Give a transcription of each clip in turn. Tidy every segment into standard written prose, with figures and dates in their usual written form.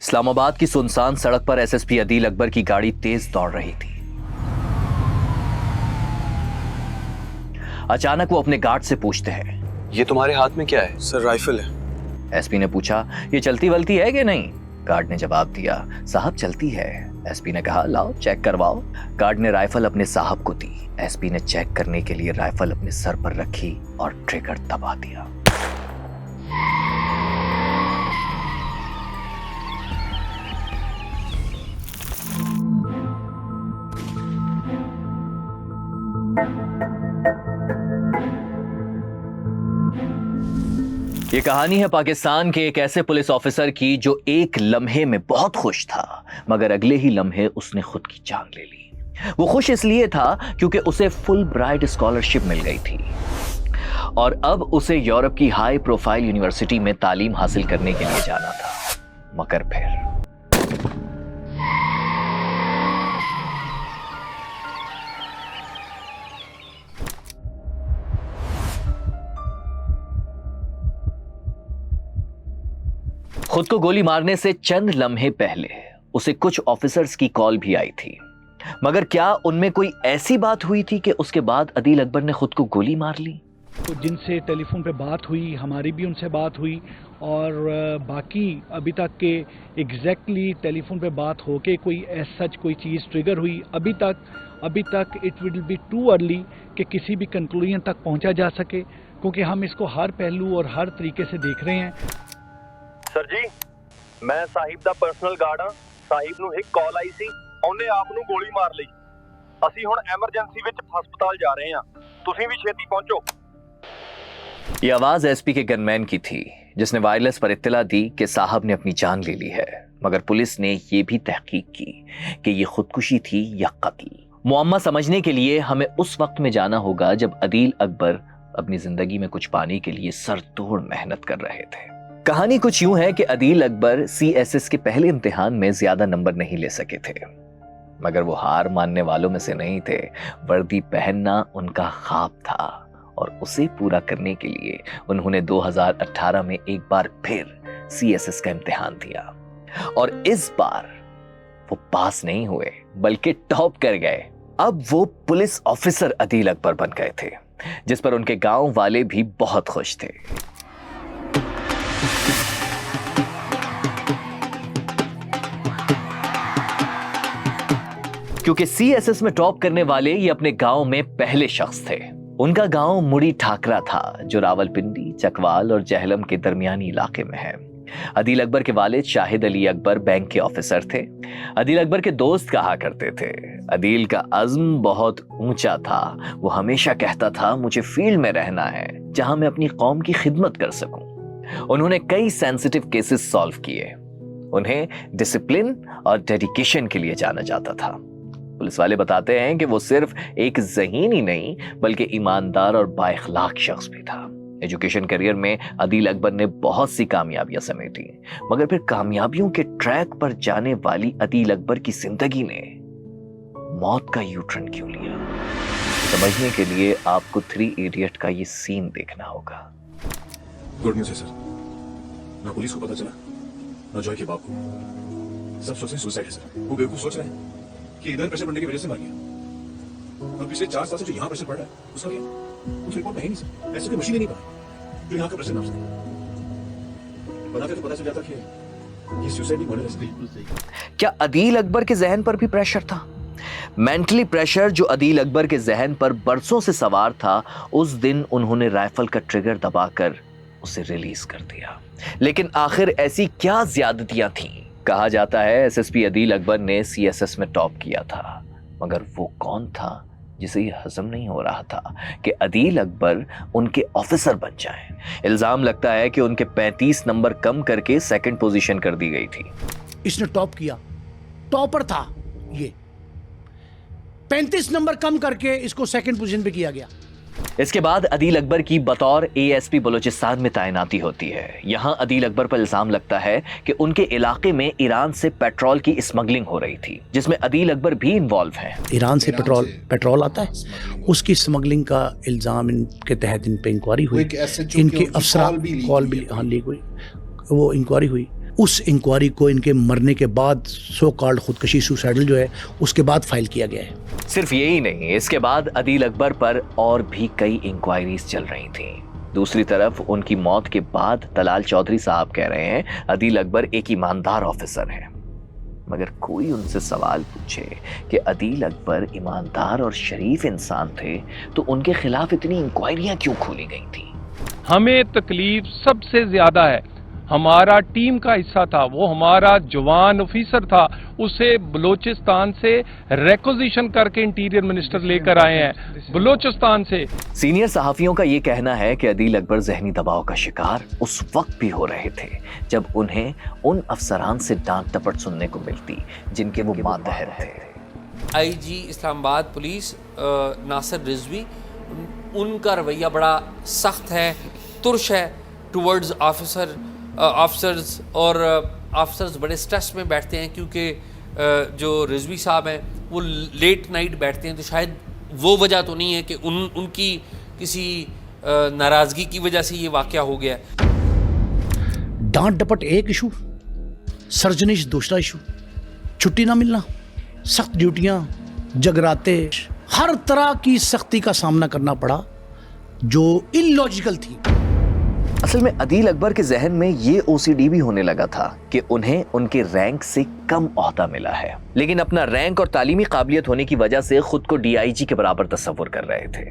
इस्लामाबाद की सुनसान सड़क पर एसएसपी अदील अकबर की गाड़ी तेज दौड़ रही थी। अचानक वो अपने गार्ड से पूछते हैं, ये तुम्हारे हाथ में क्या है? सर राइफल है। एसपी ने पूछा, ये चलती वलती है कि नहीं? गार्ड ने जवाब दिया, साहब चलती है। एसपी ने कहा, लाओ चेक करवाओ। गार्ड ने राइफल अपने साहब को दी। एसपी ने चेक करने के लिए राइफल अपने सर पर रखी और ट्रिगर दबा दिया। ये कहानी है पाकिस्तान के एक ऐसे पुलिस ऑफिसर की जो एक लम्हे में बहुत खुश था, मगर अगले ही लम्हे उसने खुद की जान ले ली। वो खुश इसलिए था क्योंकि उसे फुल ब्राइट स्कॉलरशिप मिल गई थी और अब उसे यूरोप की हाई प्रोफाइल यूनिवर्सिटी में तालीम हासिल करने के लिए जाना था। मगर फिर खुद को गोली मारने से चंद लम्हे पहले उसे कुछ ऑफिसर्स की कॉल भी आई थी, मगर क्या उनमें कोई ऐसी बात हुई थी कि उसके बाद अदील अकबर ने खुद को गोली मार ली? तो जिनसे टेलीफोन पे बात हुई, हमारी भी उनसे बात हुई और बाकी अभी तक के एग्जैक्टली टेलीफोन पे बात होके कोई सच कोई चीज़ ट्रिगर हुई अभी तक it will be too early कि किसी भी कंक्लूजन तक पहुंचा जा सके, क्योंकि हम इसको हर पहलू और हर तरीके से देख रहे हैं। सर जी, मैं साहिब दा पर्सनल गार्ड हां। साहिब ਨੂੰ ਇੱਕ ਕਾਲ ਆਈ ਸੀ, ਉਹਨੇ ਆਪ ਨੂੰ ਗੋਲੀ ਮਾਰ ਲਈ। ਅਸੀਂ ਹੁਣ ਐਮਰਜੈਂਸੀ ਵਿੱਚ ਹਸਪਤਾਲ ਜਾ ਰਹੇ ਹਾਂ, ਤੁਸੀਂ ਵੀ ਛੇਤੀ पहुंचो। ये आवाज एसपी के गनमैन की थी, जिसने वायरलेस पर इत्तला दी कि साहब ने अपनी जान ले ली है। मगर पुलिस ने यह भी तहकीक की कि यह खुदकुशी थी या कत्ल। मुअम्मा समझने के लिए हमें उस वक्त में जाना होगा जब अदील अकबर अपनी जिंदगी में कुछ पाने के लिए सरतोड़ मेहनत कर रहे थे। कहानी कुछ यूं है कि अदील अकबर सीएसएस के पहले इम्तिहान में ज्यादा नंबर नहीं ले सके थे, मगर वो हार मानने वालों में से नहीं थे। वर्दी पहनना उनका ख्वाब था और उसे पूरा करने के लिए उन्होंने 2018 में एक बार फिर सीएसएस का इम्तिहान दिया और इस बार वो पास नहीं हुए बल्कि टॉप कर गए। अब वो पुलिस ऑफिसर अदील अकबर बन गए थे, जिस पर उनके गांव वाले भी बहुत खुश थे। क्योंकि सीएसएस में टॉप करने वाले ये अपने गांव में पहले शख्स थे। उनका गांव मुड़ी ठाकरा था, जो रावलपिंडी, चकवाल और जहलम के दरमियानी इलाके में है। अदील अकबर के वालिद शाहिद अली अकबर बैंक के ऑफिसर थे। अदील अकबर के दोस्त कहा करते थे, अदील का अज़्म बहुत ऊंचा था। वो हमेशा कहता था, मुझे फील्ड में रहना है जहां मैं अपनी कौम की खिदमत कर सकूं। उन्होंने कई सेंसिटिव केसेस सॉल्व किए। उन्हें डिसिप्लिन और डेडिकेशन के लिए जाना जाता था। पुलिस वाले बताते हैं कि वो सिर्फ एक ज़हीन ही नहीं बल्कि ईमानदार और बाइखलाक शख्स भी था। एजुकेशन करियर में अदील अकबर ने बहुत सी कामयाबियां समेटी, मगर फिर कामयाबियों के ट्रैक पर जाने वाली अदील अकबर की जिंदगी ने मौत का यू टर्न क्यों लिया? समझने के लिए आपको 3 इडियट का ये सीन देखना होगा। गुड न्यूज़ है सर, ना पुलिस को पता चला ना जॉय के बाप को। सब सोच रहे सुसाइड है सर। वो बेवकूफ सोच रहे हैं कि इधर प्रेशर बढ़ने की वजह से मर गया, और पिछले 4 साल से जो यहाँ प्रेशर पड़ रहा है उसका क्या? उस रिपोर्ट में है नहीं सर। ऐसी कोई मशीन ही नहीं बनी जो यहाँ का प्रेशर नाप सके। बनाते तो पता चल जाता कि ये सुसाइड नहीं, मर्डर है। क्या अदील अकबर के जहन पर भी प्रेशर था? मेंटली प्रेशर जो अदील अकबर के जहन पर बरसों से सवार था, उस दिन उन्होंने राइफल का ट्रिगर दबाकर उसे रिलीज कर दिया। लेकिन आखिर ऐसी क्या ज्यादतियां थीं? कहा जाता है एसएसपी अदील अकबर ने सीएसएस में टॉप किया था, मगर वो कौन था जिसे ये हजम नहीं हो रहा था कि अदील अकबर उनके ऑफिसर बन जाएं। इल्जाम लगता है कि उनके 35 नंबर कम करके सेकंड पोजीशन कर दी गई थी। इसने टॉप किया, टॉपर था ये, 35 नंबर कम करके इसको सेकंड पोजीशन पे किया गया। इसके बाद अदील अकबर की बतौर एएसपी बलूचिस्तान में तैनाती होती है। यहां अदील अकबर पर इल्जाम लगता है कि उनके इलाके में ईरान से पेट्रोल की स्मगलिंग हो रही थी, जिसमें अदील अकबर भी इन्वॉल्व हैं। ईरान से पेट्रोल आता है, उसकी स्मगलिंग का इल्जाम इनके तहत इन पे इंक्वायरी हुई। इनके अफसरान कॉल भी लीक हुई, वो इंक्वायरी हुई। उस इंक्वायरी को इनके मरने के बाद सो कॉल्ड खुदकशी सुसाइडल जो है उसके बाद फाइल किया गया है। सिर्फ यही नहीं, इसके बाद अदील अकबर पर और भी कई इंक्वायरीज चल रही थीं। दूसरी तरफ उनकी मौत के बाद तलाल चौधरी साहब कह रहे हैं अदील अकबर एक ईमानदार ऑफिसर हैं। मगर कोई उनसे सवाल पूछे कि अदील अकबर ईमानदार और शरीफ इंसान थे तो उनके खिलाफ इतनी इंक्वायरियां क्यों खोली गई थी? हमें तकलीफ सबसे ज्यादा है, हमारा टीम का हिस्सा था, वो हमारा जवान ऑफिसर था, उसे बलूचिस्तान से रेक्विजिशन करके इंटीरियर मिनिस्टर लेकर आए हैं बलूचिस्तान से। सीनियर सहाफियों का ये कहना है कि अदील अकबर जहनी दबाव का शिकार उस वक्त भी हो रहे थे जब उन्हें उन अफसरान से डांट टपट सुनने को मिलती जिनके वो मातहत थे। आईजी इस्लामाबाद पुलिस नासिर रिजवी, उनका रवैया बड़ा सख्त है, तुर्श है टुवर्ड्स ऑफिसर्स और ऑफिसर्स बड़े स्ट्रेस में बैठते हैं क्योंकि जो रिजवी साहब हैं वो लेट नाइट बैठते हैं, तो शायद वो वजह तो नहीं है कि उनकी किसी नाराज़गी की वजह से ये वाक़या हो गया। डांट डपट एक इशू, सर्जनिश दूसरा इशू, छुट्टी ना मिलना, सख्त ड्यूटियां, जगराते, हर तरह की सख्ती का सामना करना पड़ा जो इलॉजिकल थी। असल में अदील अकबर के जहन में ये ओसीडी भी होने लगा था कि उन्हें उनके रैंक से कम ओहदा मिला है, लेकिन अपना रैंक और तालीमी काबिलियत होने की वजह से खुद को डीआईजी के बराबर तस्वुर कर रहे थे।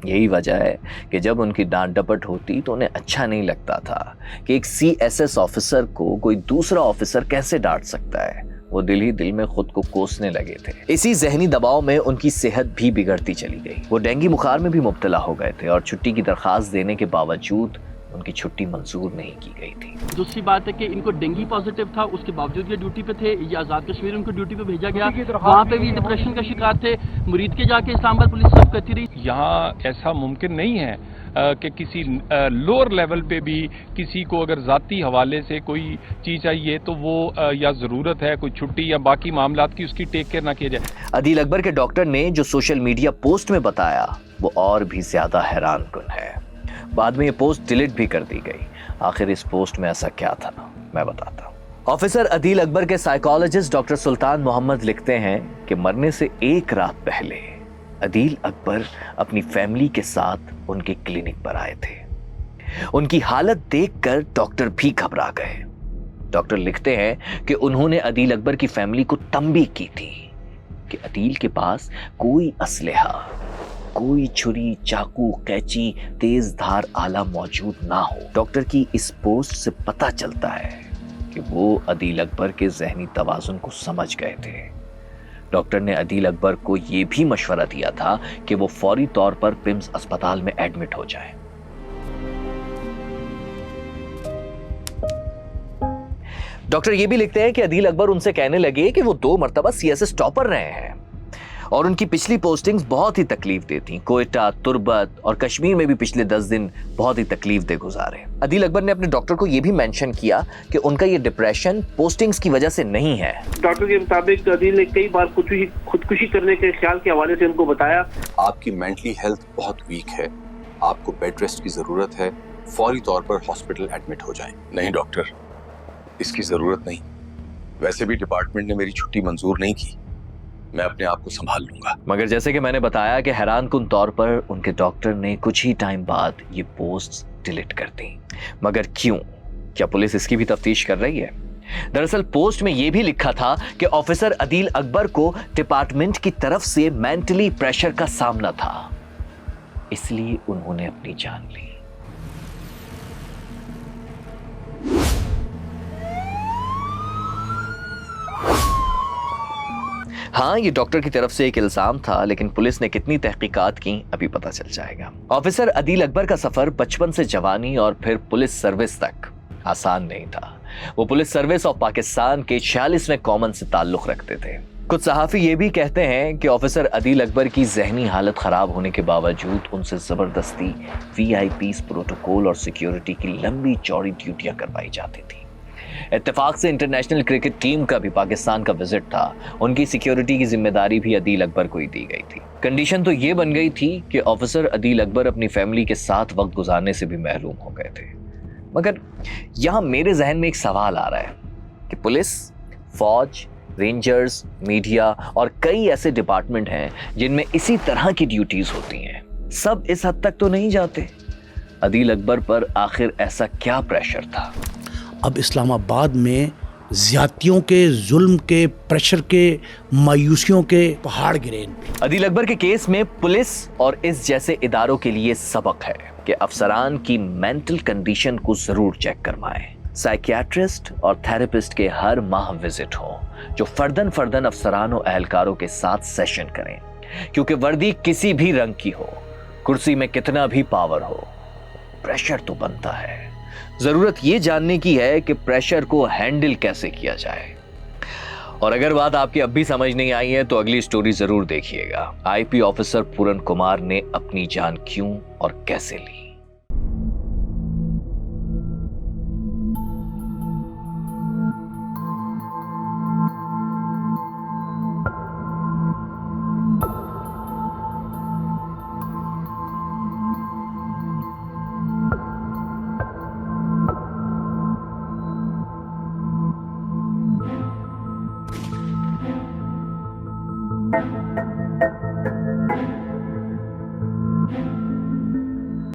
यही वजह है कि जब उनकी डांट डपट होती तो उन्हें अच्छा नहीं लगता था कि एक सीएसएस ऑफिसर को कोई दूसरा ऑफिसर कैसे डांट सकता है। वो दिल ही दिल में खुद को कोसने लगे थे। इसी जहनी दबाव में उनकी सेहत भी बिगड़ती चली गई। वो डेंगू बुखार में भी मुब्तला हो गए थे और छुट्टी की दरखास्त देने के बावजूद उनकी छुट्टी मंजूर नहीं की गई थी। दूसरी बात है कि इनको डेंगू पॉजिटिव था, उसके बावजूद ये ड्यूटी पे थे। ये आज़ाद कश्मीर उनको ड्यूटी पे भेजा गया, वहाँ पे भी डिप्रेशन का शिकार थे। मुरीद के जाके इस्लामाबाद पुलिस सब करती रही। यहाँ ऐसा मुमकिन नहीं है कि किसी लोअर लेवल पे भी किसी को अगर ज़ाती हवाले से कोई चीज़ चाहिए तो वो या ज़रूरत है कोई छुट्टी या बाकी मामलात की, उसकी टेक केयर ना किया जाए। अदील अकबर के डॉक्टर ने जो सोशल मीडिया पोस्ट में बताया वो और भी ज्यादा हैरान कुन है। बाद में ये पोस्ट डिलीट भी कर दी गई। आखिर इस पोस्ट में ऐसा क्या था, मैं बताता हूँ। ऑफिसर अदील अकबर के साइकोलॉजिस्ट डॉक्टर सुल्तान मोहम्मद लिखते हैं कि मरने से एक रात पहले अदील अकबर अपनी फैमिली के साथ उनके क्लिनिक पर आए थे। उनकी हालत देखकर डॉक्टर भी घबरा गए। डॉक्टर लिखते हैं कि उन्होंने अदील अकबर की फैमिली को तंबीह की थी कि अदील के पास कोई असलहा, कोई छुरी, चाकू, कैंची, तेज धार आला मौजूद ना हो। डॉक्टर की इस पोस्ट से पता चलता है कि वो अदील अकबर के जहनी तवाजुन को समझ गए थे। डॉक्टर ने अदील अकबर को यह भी मशवरा दिया था कि वो फौरी तौर पर पिम्स अस्पताल में एडमिट हो जाएं। डॉक्टर ये भी लिखते हैं कि अदील अकबर उनसे कहने लगे कि वो 2 मरतबा सीएसएस टॉपर रहे हैं और उनकी पिछली पोस्टिंग्स बहुत ही तकलीफ देती। कोयटा, तुर्बत और कश्मीर में भी पिछले 10 दिन बहुत ही तकलीफ दे गुजारे। अदील अकबर ने अपने डॉक्टर को यह भी मेंशन किया कि उनका ये डिप्रेशन पोस्टिंग्स की वजह से नहीं है। डॉक्टर के मुताबिक अदील ने कई बार खुदकुशी करने के ख्याल के हवाले से उनको बताया। आपकी मेंटली हेल्थ बहुत वीक है, आपको बेड रेस्ट की जरूरत है, फौरी तौर पर हॉस्पिटल एडमिट हो जाएं। नहीं डॉक्टर, इसकी जरूरत नहीं, वैसे भी डिपार्टमेंट ने मेरी छुट्टी मंजूर नहीं की, मैं अपने आप को संभाल लूंगा। मगर जैसे कि मैंने बताया कि हैरान कुन तौर पर उनके डॉक्टर ने कुछ ही टाइम बाद ये पोस्ट डिलीट कर दी। मगर क्यों? क्या पुलिस इसकी भी तफ्तीश कर रही है? दरअसल पोस्ट में यह भी लिखा था कि ऑफिसर अदील अकबर को डिपार्टमेंट की तरफ से मेंटली प्रेशर का सामना था, इसलिए उन्होंने अपनी जान ली। हाँ, ये डॉक्टर की तरफ से एक इल्जाम था, लेकिन पुलिस ने कितनी तहकीकात की अभी पता चल जाएगा। ऑफिसर अदील अकबर का सफर बचपन से जवानी और फिर पुलिस सर्विस तक आसान नहीं था। वो पुलिस सर्विस ऑफ पाकिस्तान के 46वें कॉमन से ताल्लुक रखते थे। कुछ सहाफी ये भी कहते हैं कि ऑफिसर अदील अकबर की जहनी हालत खराब होने के बावजूद उनसे जबरदस्ती वीआईपीज़ प्रोटोकॉल और सिक्योरिटी की लंबी चौड़ी ड्यूटियां करवाई जाती थी। इत्तेफाक से इंटरनेशनल क्रिकेट टीम का भी पाकिस्तान का विजिट था। उनकी सिक्योरिटी की जिम्मेदारी भी अदील अकबर को ही दी गई थी। कंडीशन तो ये बन गई थी कि ऑफिसर अदील अकबर अपनी फैमिली के साथ वक्त गुजारने से भी महरूम हो गए थे। मगर यहां मेरे जहन में एक सवाल आ रहा है कि पुलिस, फौज, रेंजर्स, मीडिया और कई ऐसे डिपार्टमेंट हैं जिनमें इसी तरह की ड्यूटीज होती हैं, सब इस हद तक तो नहीं जाते। अदील अकबर पर आखिर ऐसा क्या प्रेशर था? अब इस्लामाबाद में ज्यादतियों के, जुल्म के, प्रेशर के, मायूसियों के पहाड़ गिरे इन पे। अदील अकबर के केस में पुलिस और इस जैसे इदारों के लिए सबक है कि अफसरान की मेंटल कंडीशन को जरूर चेक करवाएं। साइकियाट्रिस्ट और थेरेपिस्ट के हर माह विजिट हो, जो फर्दन फर्दन अफसरान और एहलकारों के साथ सेशन करें, क्योंकि वर्दी किसी भी रंग की हो, कुर्सी में कितना भी पावर हो, प्रेशर तो बनता है। जरूरत यह जानने की है कि प्रेशर को हैंडल कैसे किया जाए। और अगर बात आपकी अब भी समझ नहीं आई है तो अगली स्टोरी जरूर देखिएगा। आईपी ऑफिसर पूरन कुमार ने अपनी जान क्यों और कैसे ली।